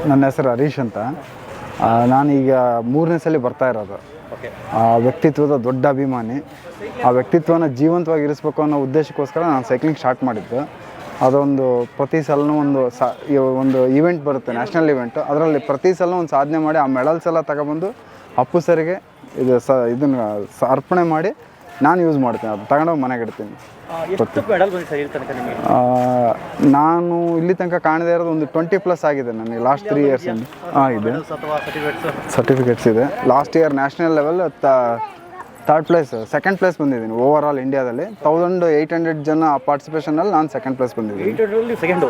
ನನ್ನ ಹೆಸರು ಹರೀಶ್ ಅಂತ. ನಾನೀಗ 3ನೇ ಸಲ ಬರ್ತಾ ಇರೋದು. ಆ ವ್ಯಕ್ತಿತ್ವದ ದೊಡ್ಡ ಅಭಿಮಾನಿ. ಆ ವ್ಯಕ್ತಿತ್ವನ ಜೀವಂತವಾಗಿ ಇರಿಸ್ಬೇಕು ಅನ್ನೋ ಉದ್ದೇಶಕ್ಕೋಸ್ಕರ ನಾನು ಸೈಕ್ಲಿಂಗ್ ಸ್ಟಾರ್ಟ್ ಮಾಡಿದ್ದು. ಅದೊಂದು ಪ್ರತಿ ಸಲನೂ ಒಂದು ಈವೆಂಟ್ ಬರುತ್ತೆ, ನ್ಯಾಷನಲ್ ಈವೆಂಟು. ಅದರಲ್ಲಿ ಪ್ರತಿ ಸಲ ಒಂದು ಸಾಧನೆ ಮಾಡಿ ಆ ಮೆಡಲ್ಸ್ ಎಲ್ಲ ತಗೊಬಂದು ಅಪ್ಪು ಸರಿಗೆ ಇದನ್ನು ಅರ್ಪಣೆ ಮಾಡಿ ನಾನು ಯೂಸ್ ಮಾಡ್ತೀನಿ. ಅದು ತಗೊಂಡೋಗಿ ಮನೆಗೆ ಇಡ್ತೀನಿ. ನಾನು ಇಲ್ಲಿ ತನಕ ಕಾಣದೇ ಇರೋದು ಒಂದು 20+ ಆಗಿದೆ ನನಗೆ ಲಾಸ್ಟ್ 3 ಇಯರ್ಸಿಂದ. ಇದೆ, ಸರ್ಟಿಫಿಕೇಟ್ಸ್ ಇದೆ. Last year national level 3rd place, 2nd place ಬಂದಿದ್ದೀನಿ ಓವರ್ ಆಲ್ ಇಂಡಿಯಾದಲ್ಲಿ. 1800 ಜನ ಪಾರ್ಟಿಸಿಪೇಷನಲ್ಲಿ ನಾನು 2nd ಪ್ಲೇಸ್ ಬಂದಿದ್ದೀನಿ. 1800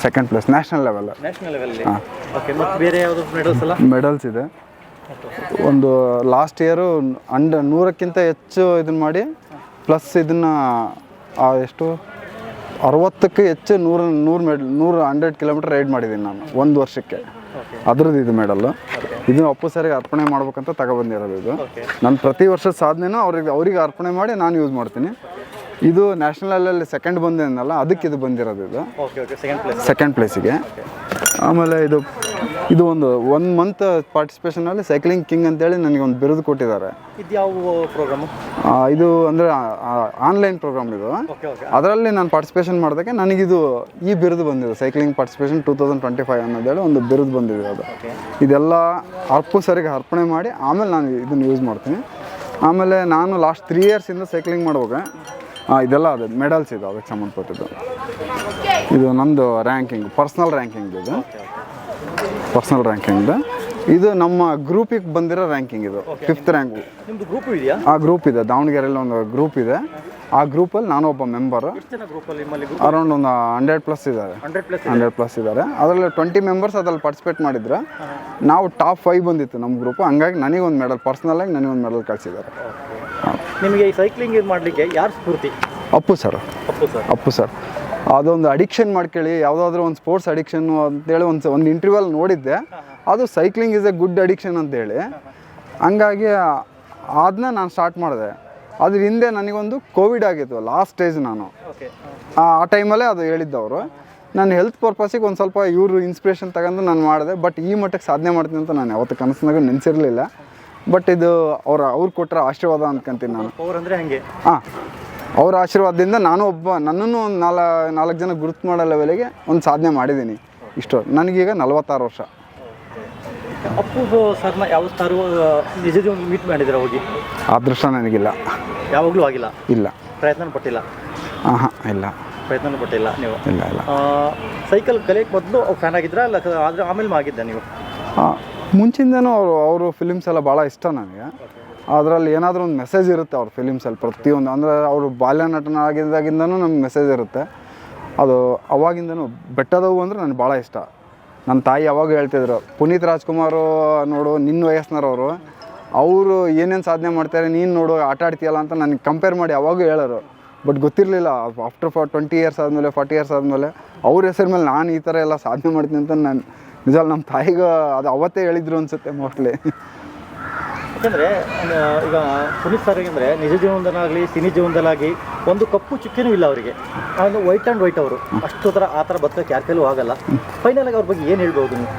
2nd place national level. Medals ಇದೆ. ಒಂದು ಲಾಸ್ಟ್ ಇಯರು 100ಕ್ಕಿಂತ ಹೆಚ್ಚು ಇದನ್ನು ಮಾಡಿ, ಪ್ಲಸ್ ಇದನ್ನು ಎಷ್ಟು 60ಕ್ಕೆ ಹೆಚ್ಚು 100 ಕಿಲೋಮೀಟರ್ ರೈಡ್ ಮಾಡಿದ್ದೀನಿ ನಾನು ಒಂದು ವರ್ಷಕ್ಕೆ. ಅದ್ರದ್ದು ಇದು ಮೆಡಲ್ಲು. ಇದು ಅಪ್ಪು ಸರಿಗೆ ಅರ್ಪಣೆ ಮಾಡ್ಬೇಕಂತ ತಗೊಬಂದಿರೋದು. ಇದು ನಾನು ಪ್ರತಿ ವರ್ಷದ ಸಾಧನೆನೂ ಅವ್ರಿಗೆ ಅರ್ಪಣೆ ಮಾಡಿ ನಾನು ಯೂಸ್ ಮಾಡ್ತೀನಿ. ಇದು ನ್ಯಾಷನಲಲ್ಲಿ 2nd ಬಂದೇನಲ್ಲ, ಅದಕ್ಕೆ ಇದು ಬಂದಿರೋದು. ಇದು 2nd ಪ್ಲೇಸಿಗೆ. ಆಮೇಲೆ ಇದು ಒಂದು 1 ಮಂತ್ ಪಾರ್ಟಿಸಿಪೇಷನಲ್ಲಿ ಸೈಕ್ಲಿಂಗ್ ಕಿಂಗ್ ಅಂತೇಳಿ ನನಗೆ ಒಂದು ಬಿರುದು ಕೊಟ್ಟಿದ್ದಾರೆ. ಇದು ಯಾವ ಪ್ರೋಗ್ರಾಮು? ಇದು ಅಂದರೆ ಆನ್ಲೈನ್ ಪ್ರೋಗ್ರಾಮ್ ಇದು. ಅದರಲ್ಲಿ ನಾನು ಪಾರ್ಟಿಸಿಪೇಷನ್ ಮಾಡಿದಾಗ ನನಗಿದು ಈ ಬಿರುದು ಬಂದಿದೆ, ಸೈಕ್ಲಿಂಗ್ ಪಾರ್ಟಿಸಿಪೇಷನ್ 2025 ಅನ್ನೋದೇಳಿ ಒಂದು ಬಿರುದು ಬಂದಿದೆ. ಅದು ಇದೆಲ್ಲ ಅಪ್ಪು ಸರಿಗೆ ಅರ್ಪಣೆ ಮಾಡಿ ಆಮೇಲೆ ನಾನು ಇದನ್ನು ಯೂಸ್ ಮಾಡ್ತೀನಿ. ಆಮೇಲೆ ನಾನು ಲಾಸ್ಟ್ 3 ಇಯರ್ಸಿಂದ ಸೈಕ್ಲಿಂಗ್ ಮಾಡುವಾಗ ಇದೆಲ್ಲ ಅದು ಮೆಡಲ್ಸ್ ಇದು, ಅದಕ್ಕೆ ಸಂಬಂಧಪಟ್ಟಿದ್ದು. ಇದು ನಂದು ರ್ಯಾಂಕಿಂಗ್, ಪರ್ಸ್ನಲ್ ರ್ಯಾಂಕಿಂಗ್. ಇದು ಪರ್ಸ್ನಲ್ ರ್ಯಾಂಕಿಂಗ್. ಇದು ನಮ್ಮ ಗ್ರೂಪಿಗೆ ಬಂದಿರೋ ರ್ಯಾಂಕಿಂಗ್. ಇದು 5th ರ್ಯಾಂಕ್. ಆ ಗ್ರೂಪ್ ಇದೆ, ದಾವಣಗೆರೆಯಲ್ಲಿ ಒಂದು ಗ್ರೂಪ್ ಇದೆ. ಆ ಗ್ರೂಪಲ್ಲಿ ನಾನು ಒಬ್ಬ ಮೆಂಬರು. ಅರೌಂಡ್ ಒಂದು 100+ ಇದ್ದಾರೆ. 100+ ಇದ್ದಾರೆ. ಅದರಲ್ಲಿ 20 ಮೆಂಬರ್ಸ್ ಅದ್ರಲ್ಲಿ ಪಾರ್ಟಿಸಿಪೇಟ್ ಮಾಡಿದ್ರೆ ನಾವು ಟಾಪ್ 5 ಬಂದಿತ್ತು ನಮ್ಮ ಗ್ರೂಪು. ಹಂಗಾಗಿ ನನಗೊಂದು ಮೆಡಲ್, ಪರ್ಸ್ನಲಾಗಿ ನನಗೊಂದು ಮೆಡಲ್ ಕಳಿಸಿದ್ದಾರೆ. ನಿಮಗೆ ಈ ಸೈಕ್ಲಿಂಗ್ ಮಾಡಲಿಕ್ಕೆ ಯಾರು ಸ್ಫೂರ್ತಿ? ಅಪ್ಪು ಸರ್. ಅದೊಂದು ಅಡಿಕ್ಷನ್ ಮಾಡ್ಕೊಳ್ಳಿ, ಯಾವುದಾದ್ರೂ ಒಂದು ಸ್ಪೋರ್ಟ್ಸ್ ಅಡಿಕ್ಷನ್ನು ಅಂತೇಳಿ ಒಂದು ಇಂಟರ್ವ್ಯೂಲ್ ನೋಡಿದ್ದೆ. ಅದು cycling is A good addiction ಅಂತೇಳಿ. ಹಂಗಾಗಿ ಅದನ್ನ ನಾನು ಸ್ಟಾರ್ಟ್ ಮಾಡಿದೆ. ಅದ್ರ ಹಿಂದೆ ನನಗೊಂದು ಕೋವಿಡ್ ಆಗಿತ್ತು, ಲಾಸ್ಟ್ ಸ್ಟೇಜ್. ನಾನು ಆ ಟೈಮಲ್ಲೇ ಅದು ಹೇಳಿದ್ದವರು. ನಾನು ಹೆಲ್ತ್ ಪರ್ಪಸಿಗೆ ಒಂದು ಸ್ವಲ್ಪ ಇವರು ಇನ್ಸ್ಪಿರೇಷನ್ ತಗೊಂಡು ನಾನು ಮಾಡಿದೆ. ಬಟ್ ಈ ಮಟ್ಟಕ್ಕೆ ಸಾಧನೆ ಮಾಡ್ತೀನಿ ಅಂತ ನಾನು ಯಾವತ್ತು ಕನಸಿನಾಗ ನೆನೆಸಿರಲಿಲ್ಲ. ಬಟ್ ಇದು ಅವ್ರು ಕೊಟ್ಟರೆ ಆಶೀರ್ವಾದ ಅಂದ್ಕೊಂತೀನಿ ನಾನು. ಅವ್ರ ಆಶೀರ್ವಾದದಿಂದ ನನ್ನನ್ನು ಒಂದು 4 ಜನ ಗುರುತು ಮಾಡೋ ಲೆವೆಲಿಗೆ ಒಂದು ಸಾಧನೆ ಮಾಡಿದ್ದೀನಿ. ಇಷ್ಟು ನನಗೀಗ 46 ವರ್ಷ. ಅಪ್ಪು ಸರ್ನ ಯಾವ ಸ್ಟಾರು ನಿಜ ಜೀವನ ಮೀಟ್ ಮಾಡಿದ್ರೆ ಹೋಗಿ? ಅದೃಷ್ಟ ನನಗಿಲ್ಲ, ಯಾವಾಗಲೂ ಆಗಿಲ್ಲ. ಇಲ್ಲ. ಪ್ರಯತ್ನ ಪಟ್ಟಿಲ್ಲ? ಇಲ್ಲ, ಪ್ರಯತ್ನ ಪಟ್ಟಿಲ್ಲ ನೀವು? ಇಲ್ಲ. ಸೈಕಲ್ ಕಲಿಯೋಕ್ಕೆ ಮೊದಲು ಫ್ಯಾನ್ ಆಗಿದ್ರಾ, ಅಲ್ಲ ಆದರೆ ಆಮೇಲೆ ಆಗಿದ್ದ ನೀವು? ಮುಂಚಿಂದನೂ ಅವರು ಫಿಲಿಮ್ಸ್ ಎಲ್ಲ ಭಾಳ ಇಷ್ಟ ನನಗೆ. ಅದರಲ್ಲಿ ಏನಾದರೂ ಒಂದು ಮೆಸೇಜ್ ಇರುತ್ತೆ ಅವ್ರ ಫಿಲಿಮ್ಸಲ್ಲಿ, ಪ್ರತಿಯೊಂದು. ಅಂದರೆ ಅವರು ಬಾಲ್ಯ ನಟನಾಗಿದ್ದಾಗಿಂದನೂ ನಮ್ಗೆ ಮೆಸೇಜ್ ಇರುತ್ತೆ. ಅದು ಅವಾಗಿಂದನೂ. ಬೆಟ್ಟದವು ಅಂದರೆ ನನಗೆ ಭಾಳ ಇಷ್ಟ. ನನ್ನ ತಾಯಿ ಯಾವಾಗ ಹೇಳ್ತಿದ್ರು, ಪುನೀತ್ ರಾಜ್ಕುಮಾರು ನೋಡು, ನಿನ್ನ ವಯಸ್ಸಿನವರು, ಅವರು ಏನೇನು ಸಾಧನೆ ಮಾಡ್ತಾರೆ, ನೀನು ನೋಡು ಆಟ ಆಡ್ತೀಯಲ್ಲ ಅಂತ ನನಗೆ ಕಂಪೇರ್ ಮಾಡಿ ಯಾವಾಗೂ ಹೇಳೋರು. ಬಟ್ ಗೊತ್ತಿರಲಿಲ್ಲ, ಆಫ್ಟರ್ 20 ಇಯರ್ಸ್ ಆದಮೇಲೆ, 40 ಇಯರ್ಸ್ ಆದಮೇಲೆ ಅವ್ರ ಹೆಸರು ಮೇಲೆ ನಾನು ಈ ಥರ ಎಲ್ಲ ಸಾಧನೆ ಮಾಡ್ತೀನಿ ಅಂತ ನಾನು ನಿಜ ನಮ್ಮ ತಾಯಿಗೆ ಅದು ಅವತ್ತೇ ಹೇಳಿದ್ರು ಅನಿಸುತ್ತೆ ಮೋಸ್ಟ್ಲಿ. ಯಾಕೆಂದರೆ ಈಗ ಪುನೀತ್ ಸರ್ ಅಂದರೆ ನಿಜ ಜೀವನದಲ್ಲಾಗಲಿ ಸಿನಿ ಜೀವನದಲ್ಲಾಗಿ ಒಂದು ಕಪ್ಪು ಚುಕ್ಕಿನೂ ಇಲ್ಲ ಅವರಿಗೆ. ಒಂದು ವೈಟ್ ಆ್ಯಂಡ್ ವೈಟ್ ಅವರು. ಆ ಥರ ಬದುಕೋಕ್ಕೆ ಯಾರ ಕೈಲೂ ಆಗಲ್ಲ. ಫೈನಲಾಗಿ ಅವ್ರ ಬಗ್ಗೆ ಏನು ಹೇಳ್ಬೋದು ನೀವು?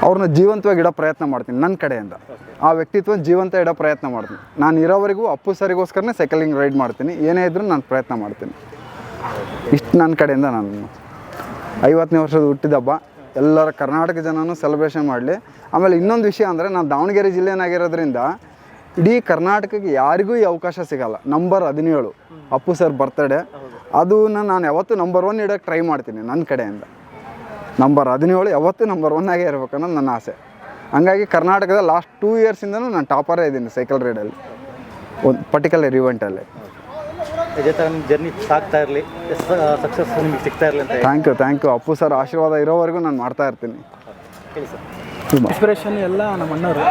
ಅವ್ರನ್ನ ಜೀವಂತವಾಗಿ ಇಡೋ ಪ್ರಯತ್ನ ಮಾಡ್ತೀನಿ ನನ್ನ ಕಡೆಯಿಂದ. ಆ ವ್ಯಕ್ತಿತ್ವ ಜೀವಂತ ಇಡೋ ಪ್ರಯತ್ನ ಮಾಡ್ತೀನಿ. ನಾನು ಇರೋವರೆಗೂ ಅಪ್ಪು ಸರಿಗೋಸ್ಕರನೇ ಸೈಕಲಿಂಗ್ ರೈಡ್ ಮಾಡ್ತೀನಿ. ಏನೇ ಇದ್ರೂ ನಾನು ಪ್ರಯತ್ನ ಮಾಡ್ತೀನಿ. ಇಷ್ಟು ನನ್ನ ಕಡೆಯಿಂದ. ನಾನು 50ನೇ ವರ್ಷದ ಹುಟ್ಟಿದ ಹಬ್ಬ ಎಲ್ಲರ ಕರ್ನಾಟಕ ಜನನೂ ಸೆಲೆಬ್ರೇಷನ್ ಮಾಡಲಿ. ಆಮೇಲೆ ಇನ್ನೊಂದು ವಿಷಯ ಅಂದರೆ, ನಾನು ದಾವಣಗೆರೆ ಜಿಲ್ಲೆನಾಗಿರೋದ್ರಿಂದ ಇಡೀ ಕರ್ನಾಟಕಕ್ಕೆ ಯಾರಿಗೂ ಈ ಅವಕಾಶ ಸಿಗೋಲ್ಲ. Number 17 Appu sir birthday. ಅದನ್ನು ನಾನು ಯಾವತ್ತೂ ನಂಬರ್ 1 ಇಡೋಕ್ಕೆ ಟ್ರೈ ಮಾಡ್ತೀನಿ ನನ್ನ ಕಡೆಯಿಂದ. ನಂಬರ್ 17 ಯಾವತ್ತೂ ನಂಬರ್ 1 ಆಗೇ ಇರಬೇಕನ್ನೋದು ನನ್ನ ಆಸೆ. ಹಂಗಾಗಿ ಕರ್ನಾಟಕದ ಲಾಸ್ಟ್ 2 ಇಯರ್ಸಿಂದನೂ ನಾನು ಟಾಪರೇ ಇದ್ದೀನಿ ಸೈಕಲ್ ರೈಡಲ್ಲಿ, ಒಂದು ಪರ್ಟಿಕ್ಯುಲರ್ ಇವೆಂಟಲ್ಲಿ. ಇದೇ ಥರ ನಿಮ್ಮ ಜರ್ನಿ ಸಾಗ್ತಾ ಇರಲಿ, ಸಕ್ಸಸ್ ನಿಮಗೆ ಸಿಗ್ತಾ ಇರಲಿ ಅಂತ. Thank you. ಅಪ್ಪು ಸರ್ ಆಶೀರ್ವಾದ ಇರೋವರೆಗೂ ನಾನು ಮಾಡ್ತಾ ಇರ್ತೀನಿ. ಹೇಳಿ ಸರ್. ಇನ್ಸ್ಪಿರೇಷನ್ ಎಲ್ಲ ನಮ್ಮ ಅಣ್ಣವರು.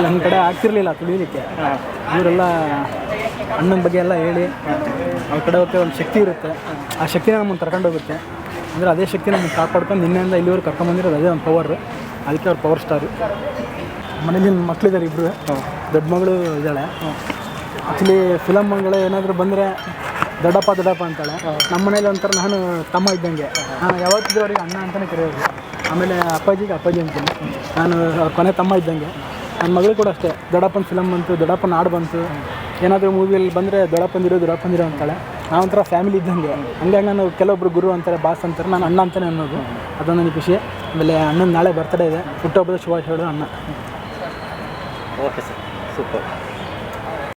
ನನ್ನ ಕಡೆ ಆಗ್ತಿರ್ಲಿಲ್ಲ ತುಳಿಲಿಕ್ಕೆ. ಇವರೆಲ್ಲ ಅಣ್ಣನ ಬಗ್ಗೆ ಎಲ್ಲ ಹೇಳಿ, ಅವ್ರ ಕಡೆ ಹೋಗ್ತಾ ಒಂದು ಶಕ್ತಿ ಇರುತ್ತೆ. ಆ ಶಕ್ತಿನ ನಮ್ಮನ್ನು ಕರ್ಕೊಂಡೋಗುತ್ತೆ. ಅಂದರೆ ಅದೇ ಶಕ್ತಿ ನಮ್ಮನ್ನು ಕಾಪಾಡ್ಕೊಂಡು ನಿನ್ನೆಯಿಂದ ಇಲ್ಲಿವರೆಗೆ ಕರ್ಕೊಂಬಂದಿರೋದು ಅದೇ ಒಂದು ಪವರ್. ಅದಕ್ಕೆ ಅವ್ರು ಪವರ್ ಸ್ಟಾರು. ಮನೇಲಿ ಮಕ್ಕಳಿದ್ದಾರೆ, 2 ದೊಡ್ಡ ಮಗಳು ಇದ್ದಾಳೆ. ಆ್ಯಕ್ಚುಲಿ ಫಿಲಮ್ಗಳು ಏನಾದರೂ ಬಂದರೆ ದೊಡ್ಡಪ್ಪ ಅಂತಾಳೆ. ನಮ್ಮ ಮನೇಲಿ ಒಂಥರ ನಾನು ತಮ್ಮ ಇದ್ದಂಗೆ, ನಾನು ಯಾವತ್ತಿದ್ರು ಅವ್ರಿಗೆ ಅಣ್ಣ ಅಂತಲೇ ಕರೆಯೋದು. ಆಮೇಲೆ ಅಪ್ಪಾಜಿ ಅಂತೀನಿ, ನಾನು ಅವ್ರ ಕೊನೆ ತಮ್ಮ ಇದ್ದಂಗೆ. ನನ್ನ ಮಗಳು ಕೂಡ ಅಷ್ಟೇ, ದೊಡ್ಡಪ್ಪನ ಫಿಲಮ್ ಬಂತು, ದೊಡ್ಡಪ್ಪನ ಹಾಡು ಬಂತು, ಏನಾದರೂ ಮೂವಿಯಲ್ಲಿ ಬಂದರೆ ದೊಡ್ಡಪ್ಪಂದಿರೋ ಅಂತಾಳೆ. ನಾವೊಂಥರ ಫ್ಯಾಮಿಲಿ ಇದ್ದಂಗೆ. ಹಂಗಾಗಿ ನಾನು ಕೆಲವೊಬ್ರು ಗುರು ಅಂತಾರೆ, ಬಾಸ್ ಅಂತಾರೆ, ನಾನು ಅಣ್ಣ ಅಂತಲೇ ಅನ್ನೋದು. ಅದೊಂದು ನನಗೆ ಖುಷಿ. ಆಮೇಲೆ ಅಣ್ಣನ ನಾಳೆ ಬರ್ತಡೇ ಇದೆ, ಹುಟ್ಟುಹಬ್ಬದ ಶುಭಾಶಯಗಳು ಅಣ್ಣ. Okay sir, super.